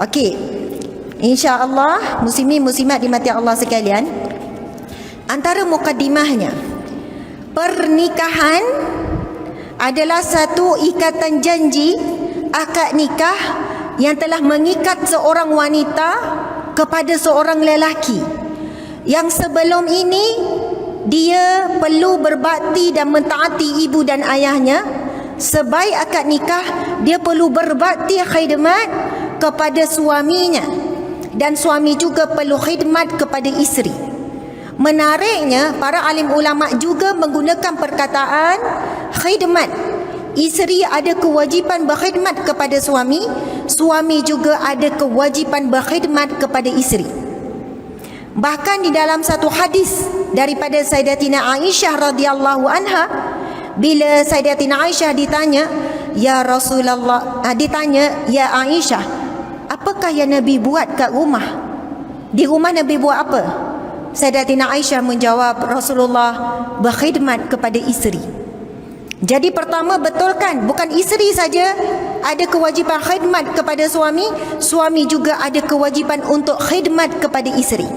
Okey. Insya-Allah muslimin muslimat dimati Allah sekalian, antara mukaddimahnya, pernikahan adalah satu ikatan janji, akad nikah yang telah mengikat seorang wanita kepada seorang lelaki yang sebelum ini dia perlu berbakti dan mentaati ibu dan ayahnya. Sebaik akad nikah, dia perlu berbakti khidmat kepada suaminya, dan suami juga perlu khidmat kepada isteri. Menariknya, para alim ulama juga menggunakan perkataan khidmat. Isteri ada kewajipan berkhidmat kepada suami, suami juga ada kewajipan berkhidmat kepada isteri. Bahkan di dalam satu hadis daripada Sayyidatina Aisyah radhiyallahu anha, bila Sayyidatina Aisyah ditanya, ya Rasulullah, ditanya, ya Aisyah, apakah yang Nabi buat kat rumah? Di rumah Nabi buat apa? Sayyidatina Aisyah menjawab, Rasulullah berkhidmat kepada isteri. Jadi pertama, betulkan, bukan isteri saja ada kewajipan khidmat kepada suami, suami juga ada kewajipan untuk khidmat kepada isteri.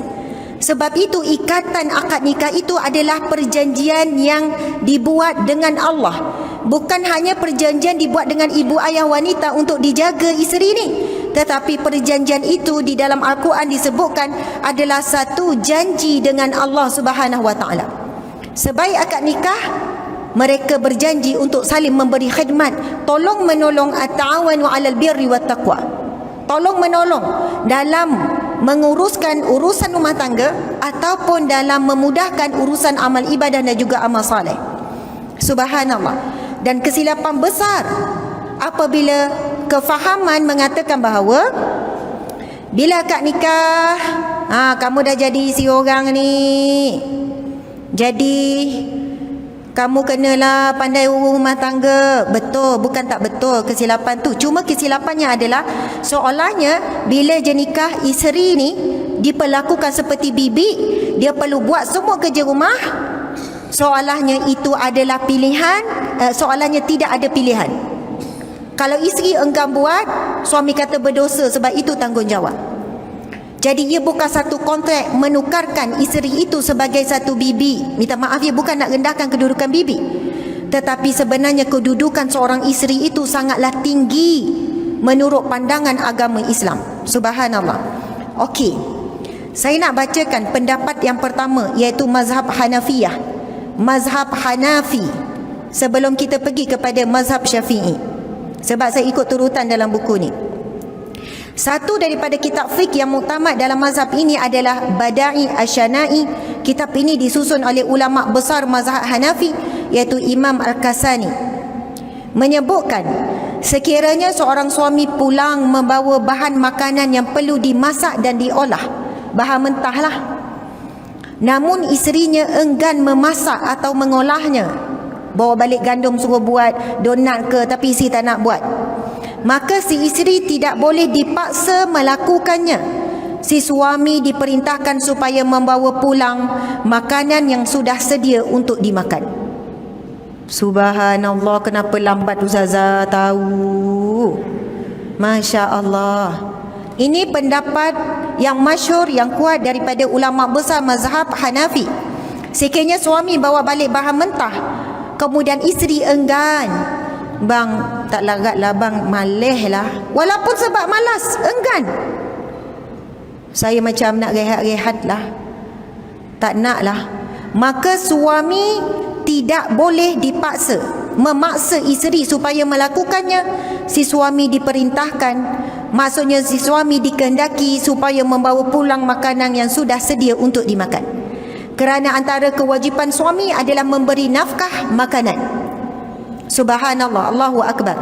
Sebab itu ikatan akad nikah itu adalah perjanjian yang dibuat dengan Allah. Bukan hanya perjanjian dibuat dengan ibu ayah wanita untuk dijaga isteri ini, tetapi perjanjian itu di dalam Al-Quran disebutkan adalah satu janji dengan Allah Subhanahu wa taala. Sebaik akad nikah, mereka berjanji untuk saling memberi khidmat, tolong menolong, at-ta'awanu 'alal birri wat taqwa. Tolong menolong dalam menguruskan urusan rumah tangga ataupun dalam memudahkan urusan amal ibadah dan juga amal soleh. Subhanallah. Dan kesilapan besar apabila kefahaman mengatakan bahawa bila akad nikah, kamu dah jadi isi orang ni, jadi kamu kenalah pandai urus rumah tangga. Betul, bukan tak betul kesilapan tu. Cuma kesilapannya adalah seolahnya bila je nikah, isteri ni diperlakukan seperti bibi, dia perlu buat semua kerja rumah. Seolahnya itu adalah pilihan, seolahnya tidak ada pilihan. Kalau isteri enggan buat, suami kata berdosa sebab itu tanggungjawab. Jadi ia bukan satu kontrak menukarkan isteri itu sebagai satu bibi. Minta maaf ya, bukan nak rendahkan kedudukan bibi, tetapi sebenarnya kedudukan seorang isteri itu sangatlah tinggi menurut pandangan agama Islam. Subhanallah. Okey, saya nak bacakan pendapat yang pertama, iaitu mazhab Hanafiyah, mazhab Hanafi, sebelum kita pergi kepada mazhab Syafi'i, sebab saya ikut turutan dalam buku ni. Satu daripada kitab fiqh yang muktamad dalam mazhab ini adalah Bada'i Asy-Syana'i. Kitab ini disusun oleh ulama besar mazhab Hanafi, iaitu Imam Al-Kasani. Menyebutkan sekiranya seorang suami pulang membawa bahan makanan yang perlu dimasak dan diolah, bahan mentah lah, namun isterinya enggan memasak atau mengolahnya, bawa balik gandum suruh buat donat ke, tapi isteri tak nak buat, maka si isteri tidak boleh dipaksa melakukannya. Si suami diperintahkan supaya membawa pulang makanan yang sudah sedia untuk dimakan. Subhanallah, kenapa lambat Ustazah tahu? Masya Allah. Ini pendapat yang masyhur, yang kuat daripada ulama besar mazhab Hanafi. Sekiranya suami bawa balik bahan mentah, kemudian isteri enggan, bang tak larat lah bang, malih lah, walaupun sebab malas, enggan, saya macam nak rehat-rehat lah, tak nak lah, maka suami tidak boleh dipaksa, memaksa isteri supaya melakukannya. Si suami diperintahkan, maksudnya si suami dikehendaki supaya membawa pulang makanan yang sudah sedia untuk dimakan, kerana antara kewajipan suami adalah memberi nafkah makanan. Subhanallah, Allahu Akbar.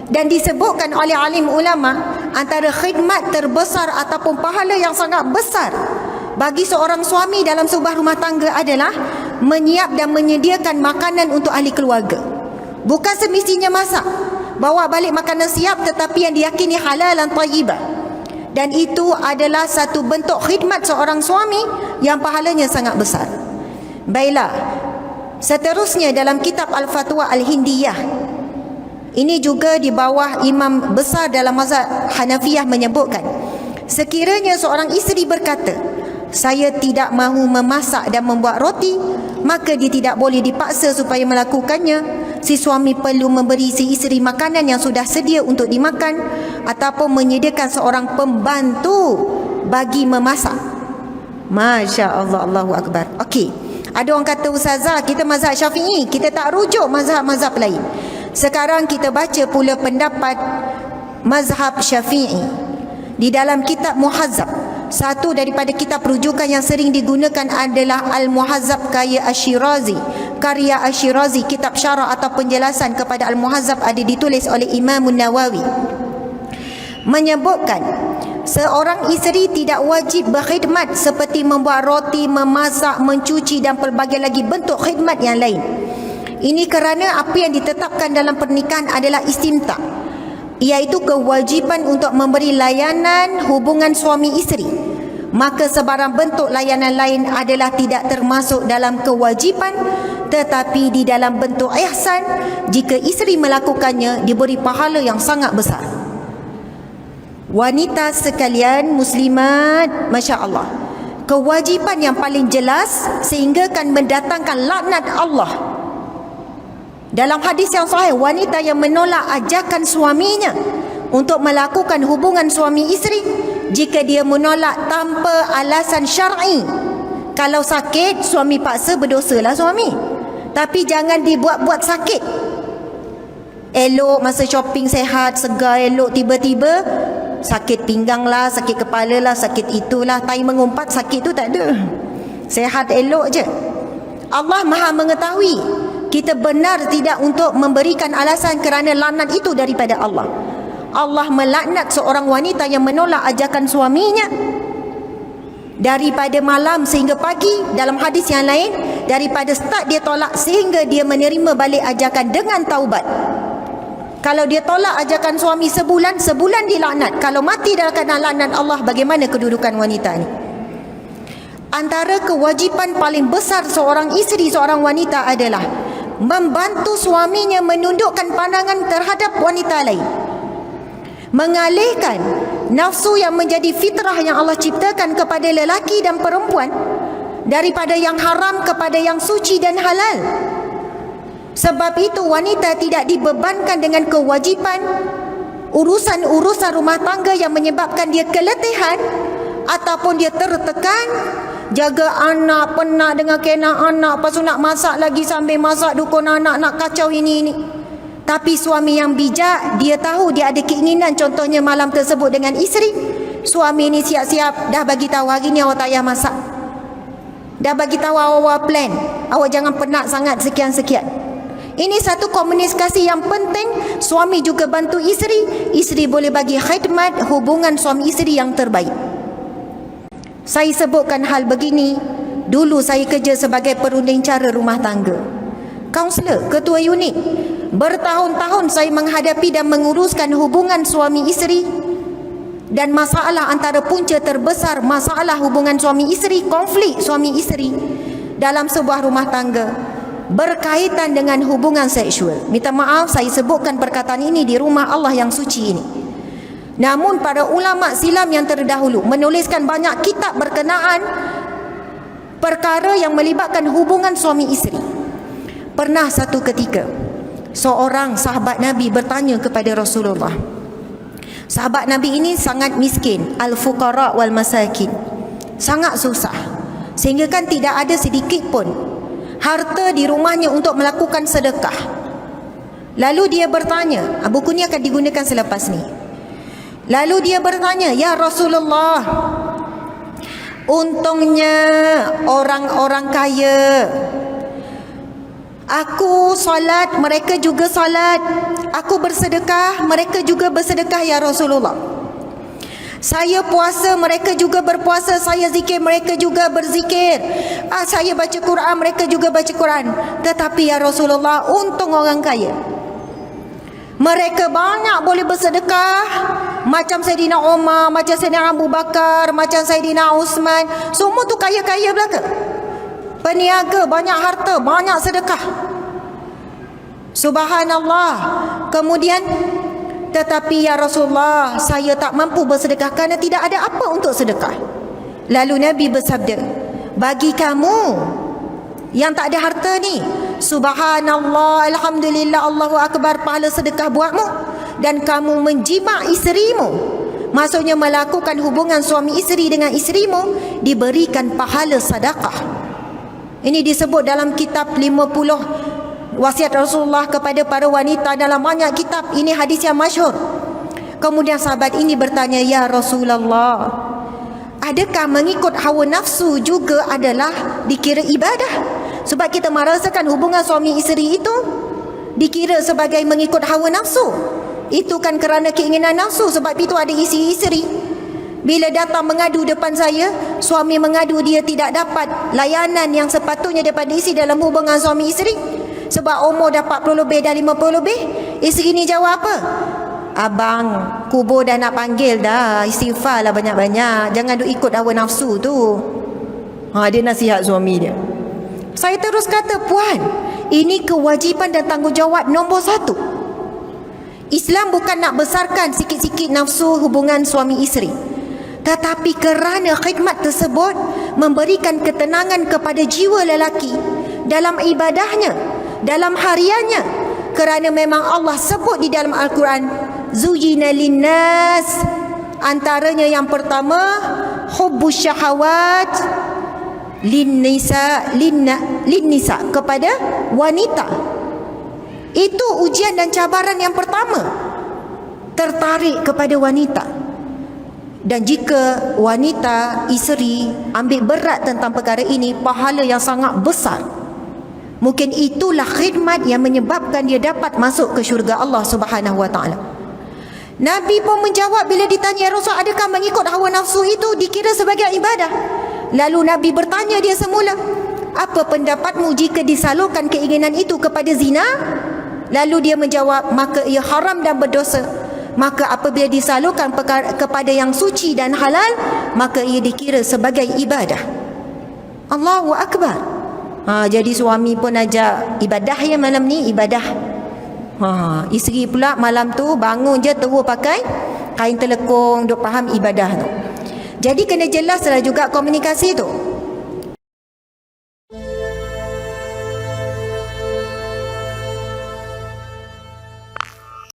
Dan disebutkan oleh alim ulama, antara khidmat terbesar ataupun pahala yang sangat besar bagi seorang suami dalam sebuah rumah tangga adalah menyiap dan menyediakan makanan untuk ahli keluarga. Bukan semestinya masak, bawa balik makanan siap, tetapi yang diyakini halal dan thayyibah. Dan itu adalah satu bentuk khidmat seorang suami yang pahalanya sangat besar. Baiklah, seterusnya dalam kitab Al-Fatwa Al-Hindiyah, Ini juga di bawah imam besar dalam mazhab Hanafiyah menyebutkan, sekiranya seorang isteri berkata, saya tidak mahu memasak dan membuat roti, maka dia tidak boleh dipaksa supaya melakukannya. Si suami perlu memberi si isteri makanan yang sudah sedia untuk dimakan ataupun menyediakan seorang pembantu bagi memasak. Masya Allah, Allahu Akbar. Okey, ada orang kata, Ustazah, kita mazhab Syafi'i, kita tak rujuk mazhab-mazhab lain. Sekarang kita baca pula pendapat mazhab Syafi'i di dalam kitab Muhazzab. Satu daripada kitab rujukan yang sering digunakan adalah Al-Muhazzab karya Asy-Syirazi. Karya Asy-Syirazi, kitab syarah atau penjelasan kepada Al-Muhazzab, ada ditulis oleh Imam Nawawi, menyebutkan seorang isteri tidak wajib berkhidmat seperti membuat roti, memasak, mencuci dan pelbagai lagi bentuk khidmat yang lain. Ini kerana apa yang ditetapkan dalam pernikahan adalah istimta', iaitu kewajipan untuk memberi layanan hubungan suami isteri. Maka sebarang bentuk layanan lain adalah tidak termasuk dalam kewajipan, tetapi di dalam bentuk ihsan. Jika isteri melakukannya, diberi pahala yang sangat besar. Wanita sekalian muslimat, Masya Allah, kewajipan yang paling jelas sehingga akan mendatangkan laknat Allah. Dalam hadis yang sahih, wanita yang menolak ajakan suaminya untuk melakukan hubungan suami isteri, jika dia menolak tanpa alasan syar'i, kalau sakit, suami paksa, berdosalah suami. Tapi jangan dibuat-buat sakit. Elok masa shopping sehat, segar, elok, tiba-tiba sakit pinggang lah, sakit kepala lah, sakit itulah, tai mengumpat, sakit tu tak ada. Sehat elok je. Allah Maha mengetahui. Kita benar tidak untuk memberikan alasan kerana laknat itu daripada Allah. Allah melaknat seorang wanita yang menolak ajakan suaminya daripada malam sehingga pagi. Dalam hadis yang lain, daripada start dia tolak sehingga dia menerima balik ajakan dengan taubat. Kalau dia tolak ajakan suami sebulan, sebulan dilaknat. Kalau mati dalam keadaan laknat Allah, bagaimana kedudukan wanita ini? Antara kewajipan paling besar seorang isteri, seorang wanita adalah membantu suaminya menundukkan pandangan terhadap wanita lain, mengalihkan nafsu yang menjadi fitrah yang Allah ciptakan kepada lelaki dan perempuan daripada yang haram kepada yang suci dan halal. Sebab itu wanita tidak dibebankan dengan kewajipan urusan-urusan rumah tangga yang menyebabkan dia keletihan ataupun dia tertekan. Jaga anak, penat dengan kena anak, lepas tu nak masak lagi, sambil masak dukun anak, nak kacau ini. Tapi suami yang bijak, dia tahu dia ada keinginan, contohnya malam tersebut dengan isteri, suami ni siap-siap, dah bagi tahu hari ni awak tak payah masak, dah bagi tahu awak plan, awak jangan penat sangat sekian-sekian. Ini satu komunikasi yang penting. Suami juga bantu isteri, isteri boleh bagi khidmat hubungan suami isteri yang terbaik. Saya sebutkan hal begini, dulu saya kerja sebagai perunding cara rumah tangga, kaunselor, ketua unit. Bertahun-tahun saya menghadapi dan menguruskan hubungan suami isteri, dan masalah antara punca terbesar masalah hubungan suami isteri, konflik suami isteri dalam sebuah rumah tangga berkaitan dengan hubungan seksual. Minta maaf saya sebutkan perkataan ini di rumah Allah yang suci ini. Namun para ulama silam yang terdahulu menuliskan banyak kitab berkenaan perkara yang melibatkan hubungan suami isteri. Pernah satu ketika seorang sahabat Nabi bertanya kepada Rasulullah. Sahabat Nabi ini sangat miskin, al-fuqara wal masakin, sangat susah, sehingga kan tidak ada sedikit pun harta di rumahnya untuk melakukan sedekah. Lalu dia bertanya, buku ni akan digunakan selepas ni. Lalu dia bertanya, ya Rasulullah, untungnya orang-orang kaya, aku solat, mereka juga solat, aku bersedekah, mereka juga bersedekah ya Rasulullah. Saya puasa, mereka juga berpuasa, saya zikir, mereka juga berzikir. Saya baca Quran, mereka juga baca Quran. Tetapi ya Rasulullah, untung orang kaya, mereka banyak boleh bersedekah, macam Saidina Umar, macam Saidina Abu Bakar, macam Saidina Uthman. Semua tu kaya-kaya belaka, peniaga, banyak harta, banyak sedekah. Subhanallah. Kemudian, tetapi ya Rasulullah, saya tak mampu bersedekah kerana tidak ada apa untuk sedekah. Lalu Nabi bersabda, bagi kamu yang tak ada harta ni, subhanallah, alhamdulillah, Allahu akbar, pahala sedekah buatmu. Dan kamu menjima isterimu, maksudnya melakukan hubungan suami isteri dengan isterimu, diberikan pahala sedekah. Ini disebut dalam kitab 50 wasiat Rasulullah kepada para wanita dalam banyak kitab. Ini hadis yang masyhur. Kemudian sahabat ini bertanya, ya Rasulullah, adakah mengikut hawa nafsu juga adalah dikira ibadah? Sebab kita merasakan hubungan suami isteri itu dikira sebagai mengikut hawa nafsu. Itu kan kerana keinginan nafsu. Sebab itu ada isteri bila datang mengadu depan saya, suami mengadu dia tidak dapat layanan yang sepatutnya daripada isteri dalam hubungan suami isteri. Sebab umur dah 40 lebih, dah 50 lebih. Isteri ni jawab apa? Abang, kubur dah nak panggil dah, istighfar lah banyak-banyak, jangan duk ikut hawa nafsu tu. Dia nasihat suami dia. Saya terus kata, puan, ini kewajipan dan tanggungjawab nombor 1. Islam bukan nak besarkan sikit-sikit nafsu hubungan suami isteri, tetapi kerana khidmat tersebut memberikan ketenangan kepada jiwa lelaki dalam ibadahnya, dalam hariannya. Kerana memang Allah sebut di dalam Al-Quran, zuyina linnas, antaranya yang pertama, hubbus syahawat linnisa, kepada wanita. Itu ujian dan cabaran yang pertama, tertarik kepada wanita. Dan jika wanita, isteri ambil berat tentang perkara ini, pahala yang sangat besar. Mungkin itulah khidmat yang menyebabkan dia dapat masuk ke syurga Allah Subhanahu wa taala. Nabi pun menjawab bila ditanya, Rasul, adakah mengikut hawa nafsu itu dikira sebagai ibadah? Lalu Nabi bertanya dia semula, apa pendapatmu jika disalurkan keinginan itu kepada zina? Lalu dia menjawab, maka ia haram dan berdosa. Maka apabila disalurkan kepada yang suci dan halal, maka ia dikira sebagai ibadah. Allahu Akbar. Jadi suami pun ajak ibadah ya malam ni, ibadah. Isteri pula malam tu bangun je terus pakai kain telekung, duk faham ibadah tu. Jadi kena jelaslah juga komunikasi tu.